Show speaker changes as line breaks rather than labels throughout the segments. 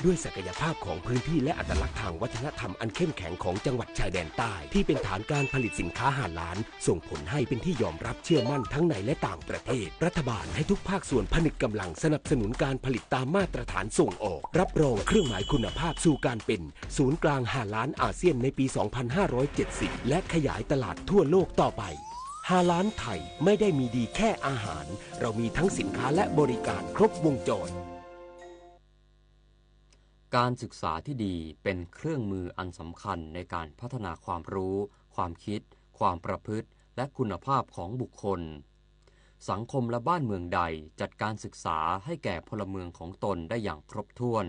ด้วยศักยภาพของพื้นที่และอัตลักษณ์ทางวัฒนธรรมอันเข้มแข็งของจังหวัดชายแดนใต้ที่เป็นฐานการผลิตสินค้าฮาลาลส่งผลให้เป็นที่ยอมรับเชื่อมั่นทั้งในและต่างประเทศรัฐบาลให้ทุกภาคส่วนผนึกกำลังสนับสนุนการผลิตตามมาตรฐานส่งออกรับรองเครื่องหมายคุณภาพสู่การเป็นศูนย์กลางฮาลาลอาเซียนในปี 2570 และขยายตลาดทั่วโลกต่อไปฮาลาลไทยไม่ได้มีดีแค่อาหารเรามีทั้งสินค้าและบริการครบวงจร
การศึกษาที่ดีเป็นเครื่องมืออันสำคัญในการพัฒนาความรู้ความคิดความประพฤติและคุณภาพของบุคคลสังคมและบ้านเมืองใดจัดการศึกษาให้แก่พลเมืองของตนได้อย่างครบถ้วน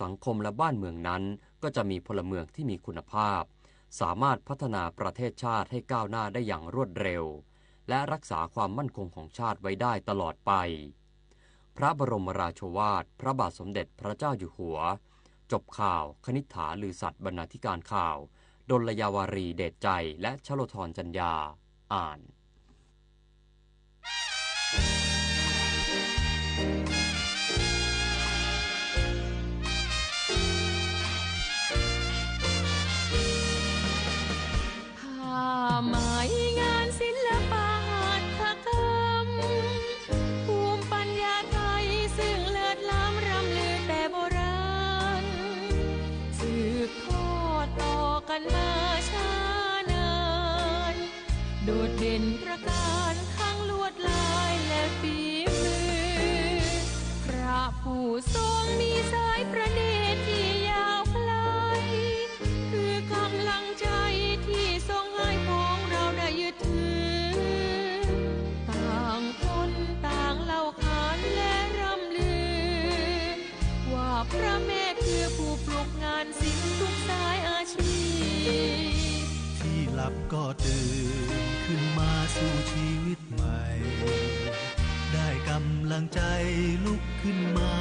สังคมและบ้านเมืองนั้นก็จะมีพลเมืองที่มีคุณภาพสามารถพัฒนาประเทศชาติให้ก้าวหน้าได้อย่างรวดเร็วและรักษาความมั่นคงของชาติไว้ได้ตลอดไปพระบรมราโชวาทพระบาทสมเด็จพระเจ้าอยู่หัวจบข่าวคณิษฐาลือสัตย์บรรณาธิการข่าวดลยาวารีเดชใจและชโลธรจัญญาอ่าน
หมายงานศิลปะหัตถกรรมภูมิปัญญาไทยซึ่งเลิศล้ำรำลือแต่โบราณสืบทอดต่อกันมาช้านานโดดเด่นประการทั้งลวดลายและฝีมือพระผู้ทรงมีสายประเนตรที่ยาวไกลคือกำลังใจที่ทรงให้ของเราได้ยึดถือต่างคนต่างเล่าขานและรำลือว่าพระแม่คือผู้ปลุกงานศิลป์ทุกสายอาชีพ
ที่หลับก็ตื่นขึ้นมาสู่ชีวิตใหม่ได้กำลังใจลุกขึ้นมา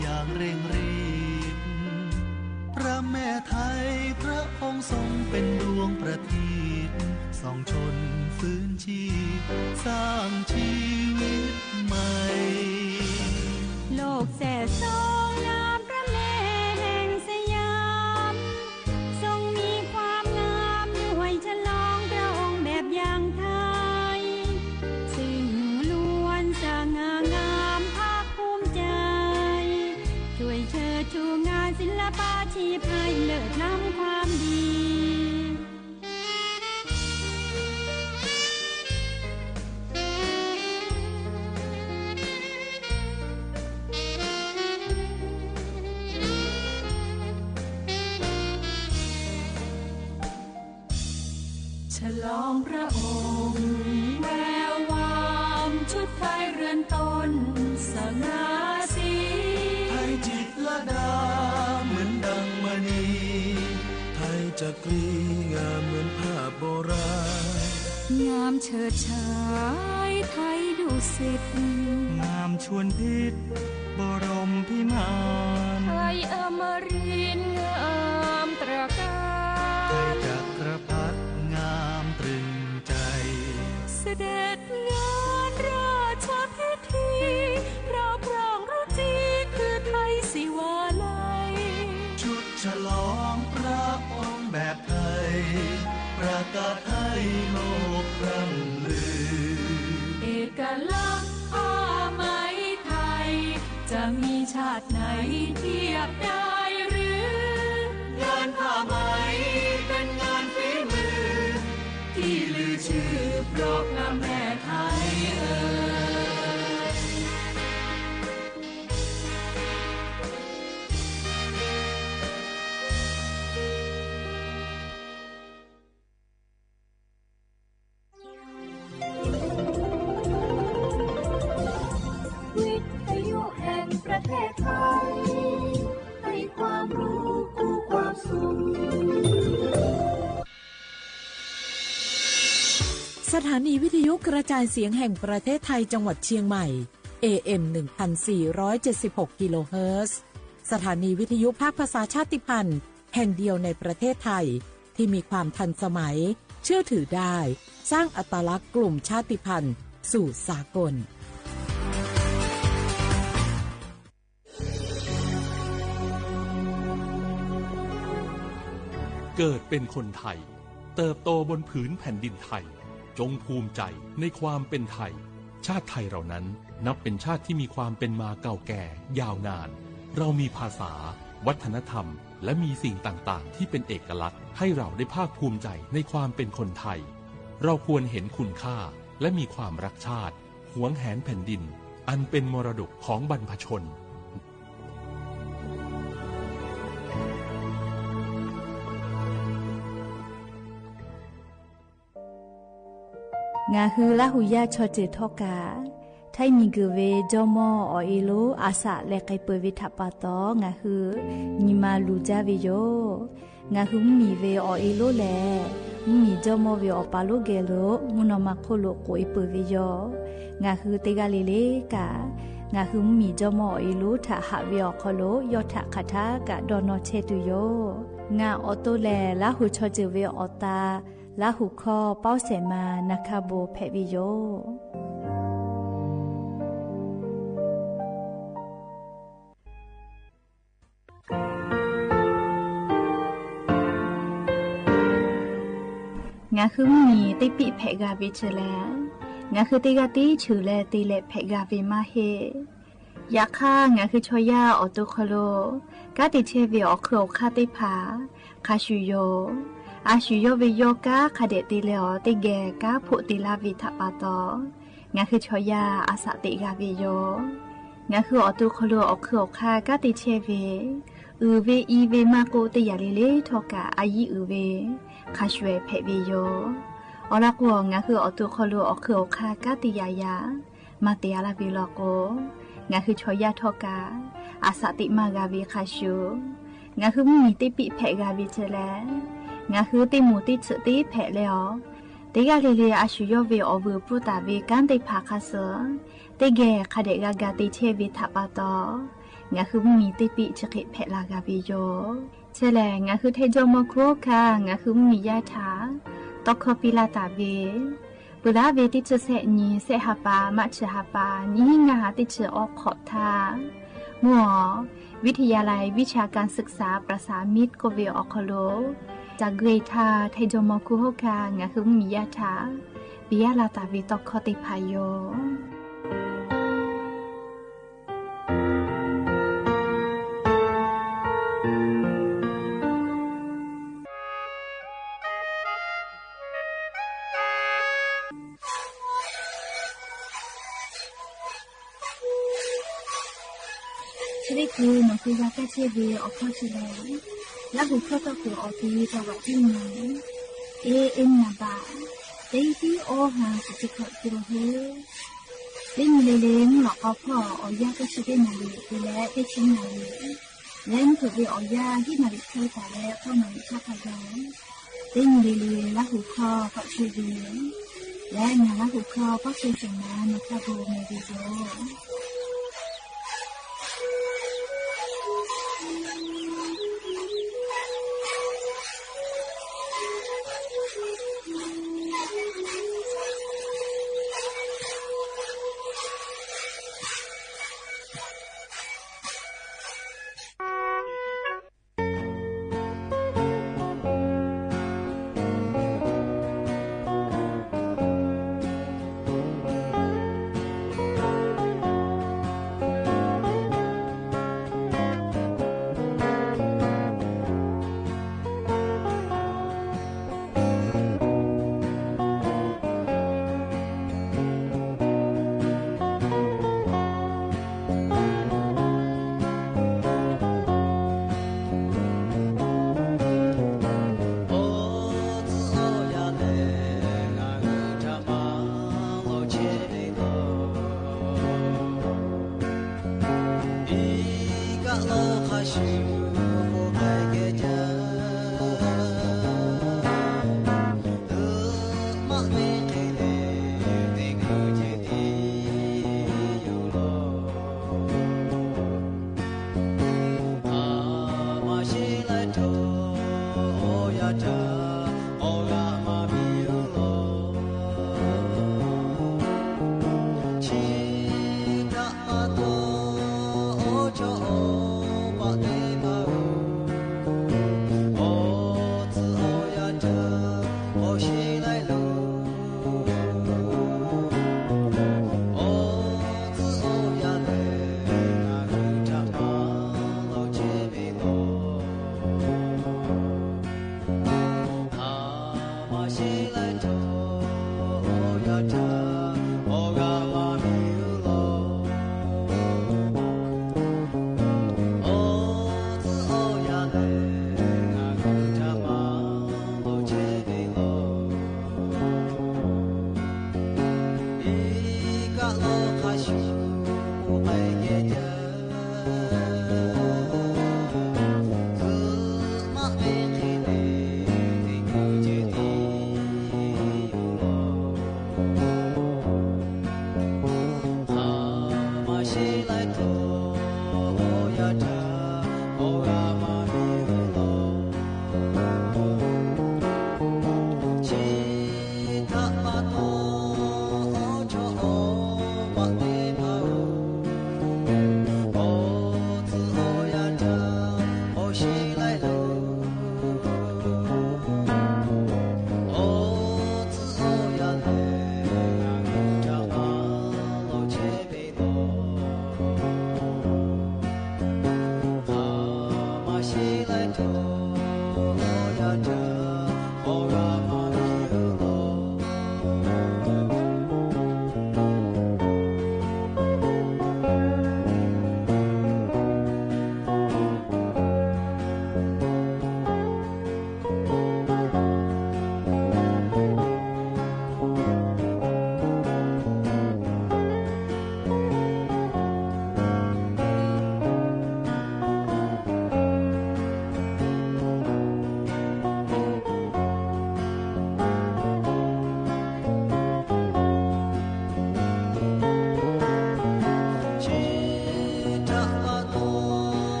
อย่างเร่งรีบพระแม่ไทยพระองค์ทรงเป็นดวงประทีปส่องชนฟื้นชีพสร้างชีวิตใหม่
โลกแส่ซองนามพระแม่แห่งสยามทรงมีความงามด้วยฉลองพระองค์แบบอย่างไทยซึ่งล้วนสง่างามภาคภูมิใจช่วยเชิดชูงานศิลปะชีพให้เลิศล้ำความดีฉลองพระองค์แวววามชุดไทยเรือนต้นสง่าสี
ไทยจิตรลดาเหมือนดังมณีไทยจักรีงามเหมือนภาพโบราณ
งามเฉิดฉายไทยดุสิต
งามชวนพิษบรมพิมาน
ไทยอมรินทร์งามตระการ
ไทยจักรพรรดิงามตรึงใจ
เสด็จงานราชพิธีเราพร้องรุจีคือไทยศิวาลัย
ชุดฉลองพระองค์แบบไทยประกาศให้โลกร่ำลือ
เอกลักษณ์ผ้าไหมไทยจะมีชาติไหนเทียบได้หรืองานผ้าไหมเป็นงานฝีมือที่ลือชื่อเพราะงามแม่ไทย
วิทยุแห่งประเทศไทยให้ความรู้คู่ความสุข
สถานีวิทยุกระจายเสียงแห่งประเทศไทยจังหวัดเชียงใหม่ AM 1476 กิโลเฮิรตซ์สถานีวิทยุภาคภาษาชาติพันธุ์แห่งเดียวในประเทศไทยที่มีความทันสมัยเชื่อถือได้สร้างอัตลักษณ์กลุ่มชาติพันธุ์สู่สากล
เกิดเป็นคนไทยเติบโตบนผืนแผ่นดินไทยจงภูมิใจในความเป็นไทยชาติไทยเรานั้นนับเป็นชาติที่มีความเป็นมาเก่าแก่ยาวนานเรามีภาษาวัฒนธรรมและมีสิ่งต่างๆที่เป็นเอกลักษณ์ให้เราได้ภาคภูมิใจในความเป็นคนไทยเราควรเห็นคุณค่าและมีความรักชาติหวงแหนแผ่นดินอันเป็นมรดกของบรรพชน
งาฮือละหุยาชอเจทอกาไทมีกเวจอมออเอโลอาสะเลไกเปวิทัปปะตองาฮือนิมาลูจาเวโยงาฮือมีเวอเอโลแลมีจอมอเวอปาโลเกโลมุนอมาโคโลโกอิเปเวโยงาฮือเตกาเลเลกางาฮือมีจอมอเอโลทะหะเวอคโลยอทะคาทากะดอนอเชตุโยงาออโตแลละหุชอเจเวอตาลาหุคอเป้าเสมานาคาโบเพวิโยงาคือมีติปิเพกาวิเชลงาคือติกาติชูแลติเลเพกาวิมาเฮยาค่างาคือชอยาออตุคโลกาติเชวิออคโลคาติผาคาชูโยอาชุโยวิโยกาคาเดติเลอติเกกาพุติลาวิทัปปะตองาคือชอยาอาสติกาวิโยงาคืออตุคโลอคโลคากาติเชเวอือเวอีเวมาโกติยาลิเลทอกาอายิอือเวคาชเวเพวิโยอลากวงาคืออตุคโลอคโลคากาติยายามาเตยาลาวิโลโกงาคือชอยาทอกาอาสติมากาวิคาชูงาคือมีติปิเพกาวิเจแลงาคือติมูติสึติแผลแล้วติกาเลเลอาชุยเวอวูปุตาเวกันติภาคาเสติเกคาเดกากาติเชวิทัปปะตองาคือมีติปิจกิแผลากาวิโยเชแลงาคือเทจอมโคคางาคือมียาถาตอคปิลาตาเวปุลาเวติจะเสนีเสหปามัชหปานี้งาติเชออกขอทามัววิทยาลัยวิชาการศึกษาประสานมิตรโกเวอคโลจากเกรธาไทจมคุโฮกางาคือมียาถาปิยาลาตาวิตอกคติพายโยชริคูนคือยาแก้เชื้อเวออกข้อเชื้อแล้วหุบเข้ากับหัวออกทีจังหวัดที่ไหนเอ็นนาบาเต็งที่โอหาสุดขอบตัวเฮเล่นเล่นหลอกเอาพ่อเอายาก็ชื่อได้นาลีไปแล้วได้ชิ้นนาลีเล่นถือไปเอายาที่นาลีเคยแต่แล้วก็นาลีชอบพยายเล่นเล่นแล้วหุบคอก็ชื่อเวียนและงานแล้วหุบคอก็ชื่อสมานาคาโบเมดิโซ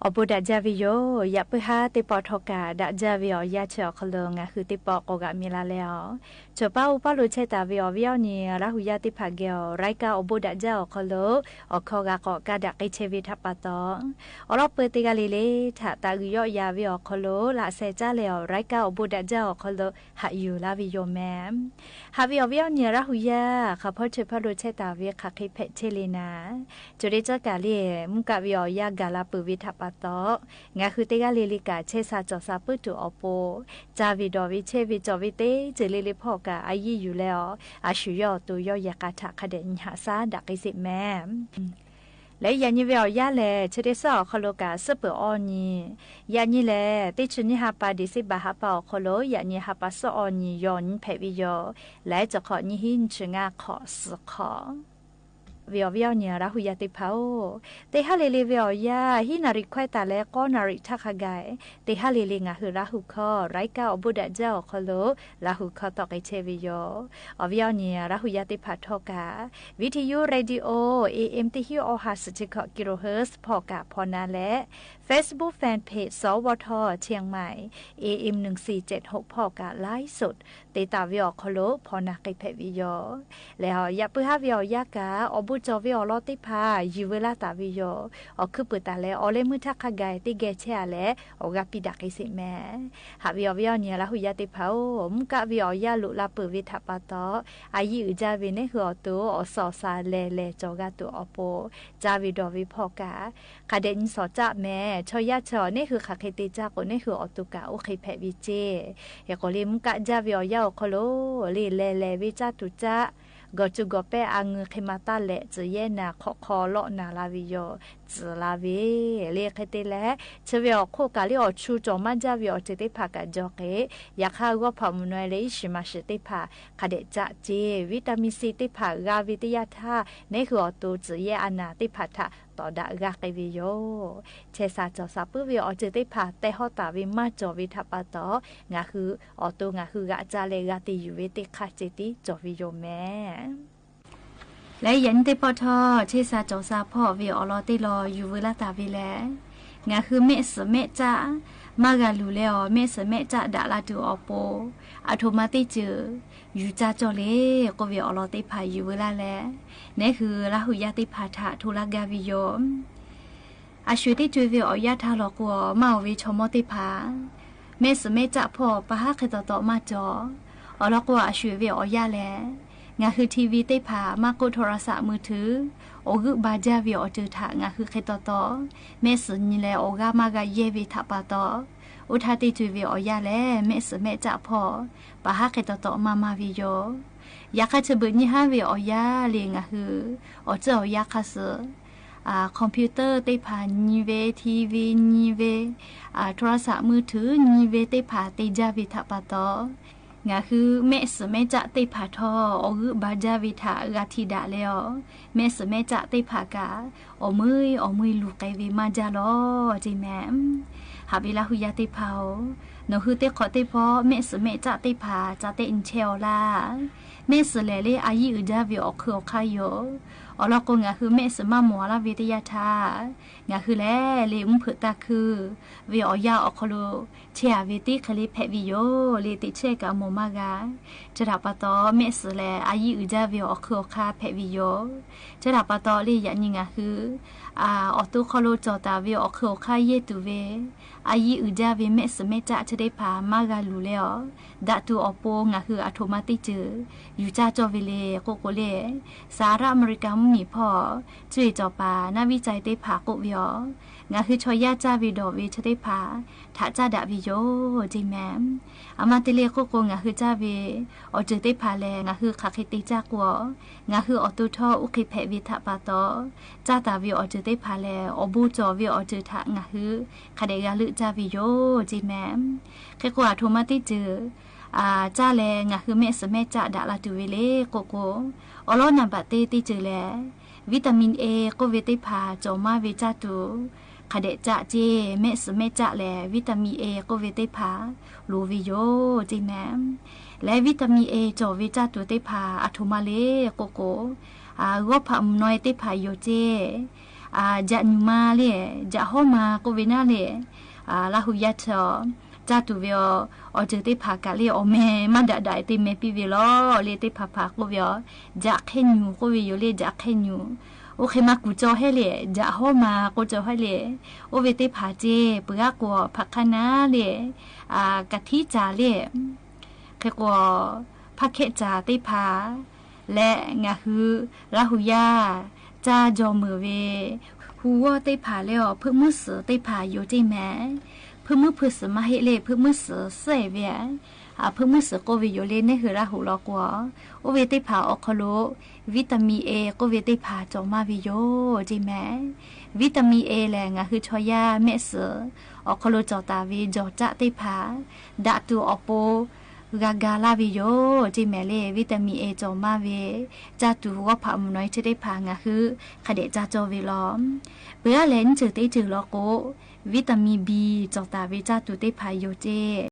อบุดาจาวิโยยะปะหาติปอทกาดาจาวิอยาเชอคลงะคือติปอกกะมีลาแล้วจป้าอุปาลุเชตาวิอวิอนีราหุยาติภาเกอไรกาอบุดาจาคลอคอกะกอกะดะกิเชวิทัปปะตออรอเปติกาลิเลทะตากุยอยาวิอคลละเซจาเลอไรกาอบุดาจาคลหะอยู่ลาวิโยแมหาวิอวิอนีราหุยาขะพอเชพาลุเชตาวิคะคิเพเชเลนาจุเรจกาเลมุกะวิอยากาลาปุวิทัปปะตองาคือเตกาลิลิกาเชซาจอซาปุตุอโปจาวิดอวิเชวิจอวิเตเจลิลิพอกาอายีอยู่แล้วอาชุยอตุยอยากาทะคเดญหาซาดักอิสิแมและยานิเวอยาแลเชเดซอคโลกาสเปออนียานิแลติชนิฮาปาดิสิบาฮาปาคโลยานิฮาปาสออนียอนเพวิโยและจะขอนิหินชงาขอสขอวิอวิอเนี่ยราหุยาติพาวเตฮาเลเลวิอยาฮินาริควายตาเลก็นาริทักไกเตฮาเลเลงาหือราหุคอไรกาอบุดะเจ้าคโลราหุคอตอกไอเชวิโยอวิอเนี่ยราหุยาติพาทอกาวิทยุเรดิโอ AM ติฮิโอฮาสจิกกิโลเฮิรตซ์พอกาพอนาและ Facebook Fanpage สวทเชียงใหม่ AM 1476พอกาไลฟ์สดเตตาวิอคโลพอนาไกเพวิโยแล้วยาปึฮาวิอยากาอบุจอวิอลอติพายูเวลาตาวิโยอคือปุตาเลอเลมุทักไกติเกเชอาเลอกาปิดักอิสิแมหาวิอวิอเนี่ยละหุยาติพามุกะวิอยาลุลาปุวิทัปปะตออายิอุจาวิเนหัวตุอสอซาเลจอกาตุอโปจาวิดอวิพอกาคาเดนสอจะแมชอยาชอนี่คือขาเคติจากนี่คืออตุกาโอเคเพวิเจยากอลิมุกะจาวิอยาคโลเลวิจาตุจะก็จุกเปอังเขมาตาเลจะเยนาคอเลาะนาลาวิโยจะลาวิเรียกเตเลเชวิอโคกาลิอชูจอมันจาวิอเจติพากะจอเกอยากข้าวก็พามุนวยเลยชิมาเชติพาคาเดจะเจวิตามินซีติพากาวิทยาธาในคืออตูจะเยอนาติพาทะต่อดากาเกวิโยเชซาจอซาปุวิอเจติพาเตฮอตาวิมาจอวิทัปปะตองาคืออตูงาคือกะจาเลกาติอยู่เวติคาเจติจอวิโยแมและยันติปอทอเชซาจอซาพ่อวิออลอติลออยู่เวลาตาวิแลงาคือเมสเมจ้ามากาลูเลอเมสเมจ้าดาลาตูออโปอัตโนมัติจืออยู่จ้าจอเลก็วิออลอติพาอยู่เวลาแลนี่คือลาหุยาติพาทะทุลากาวิโยอาชุติจูวิออยาทาลอกัวมาวิชมติพาเมสเมจ้าพ่อปะฮะเคตโตมาจออลอกัวอาชุวิออยาแลงาคือทีวีติพามากดโทรศัพท์มือถือโอกุบาจาวิอจือถางาคือเคตโตเมสนี่แลโอกามากาเยวิทัปปะตออุทาติจูวิออยาแลเมสเมจ้าพ่อปะฮะเคตโตมาวิโยอยากจะบึนี่ฮาวิออยาเลียงาคืออเจ้าอยากคาสคอมพิวเตอร์ติพานีเวทีวีนีเวโทรศัพท์มือถือนีเวติพาติจาวิทัปปะตองาคือเมสเมจะติพาทอโอบาจาวิทากาทิดาเลอเมสเมจะติพากาอมือลูกไกวิมาจาลอจิแมมหาเวลาหุยาติพาวโนคือเตขอติพอเมสเมจะติพาจะเตอินเชลลาเมสเลเลอายิอุจาวิออกคืออคายโยอลอกงาคือเมสมามัวลาวิทยาทางาคือแลเลมุผตาคือวิออยาออกโลเชียวิติคลิเพวิโยเลติเชกาโมมากาจะดับปะตอเมสเลอายิอุจาวิออกคืออคาเพวิโยจะดับปะตอเลยันยิงาคือออตุคโลจอตาวิออกคืออคาเยตุเวอายิอุจาวิเมสเมจะจะได้พามากาลูเลอดัตูอโปงาคืออัตโนมัติจืออยู่จ้าจอวิเลโกโกเลสหรัฐอเมริกามีพ่อช่วยจอปานาวิจัยได้พากุวิองาคือชอยาจ้าวิดอวิชได้พาถาจ้าดาวิโยจิแมมอามาติเลโกโกงาคือจ้าวิอจือได้พาแลงาคือขาคิติจากวงาคืออตุทออุคิเพวิทะปาตอจ้าตาวิอจือได้พาแลอบูจอวิอจือทะงาคือคาเดกาลึจ้าวิโยจิแมมแค่กว่าโทมาติจือจ้าแลงาคือเมสเมจ้าดาลาตูวิเลโกโกอลอนัมปะเตติจือแลวิตามินเอก็เวติพาจอมาเวจาตุคาเดจะเจเมสเมจะแลวิตามินเอก็เวติพาลูวิโยจิแมมและวิตามินเอจอเวจาตุติพาอัตุมาเลโกโกก็พามนอยติพาโยเจ จะนูมาเลยจะห้อมาก็เวน่าเลยลาหุยัดจ้าตัวเวอเจอได้พากะเลยแม่มาได้ตีแม่ปีเวลเลยได้พาก็เวจะแค่นูก็เวอยู่เลยจะแค่นูโอเคมากูจอให้เลยจะห้อมากูจอให้เลยโอเวได้พาเจเปื่อกว่าพักคณะเลยกะทิจ่าเลยแค่กว่าพักเคจ่าได้พาและงาฮือลาหุยาจ้าจอมือเวหัวได้พาแล้วเพื่อมือเสือได้พาอยู่ที่แม่เพื่อมือเพื่อสมาเหตุเพื่อมือเสือเสเวียเพื่อมือเสือก็วิโยเลนในหือราหูลอกว่าโอเวได้พาออกคโลวิตามินเอก็เวได้พาจอมาวิโยที่แม่วิตามินเอแหละงาคือชอยาแม่เสือออกคโลจอตาวิจอจะได้พาดาตัวออกโปกากาลาวิโยจิแมเลวิตามินเอจอมาเวจาตูว่าพามน้อยจะได้พางะคือขเดจาจอวิล้อมเปื่อเลนจือได้จือลอโกวิตามินบีจอตาเวจาตูได้พาโยเจ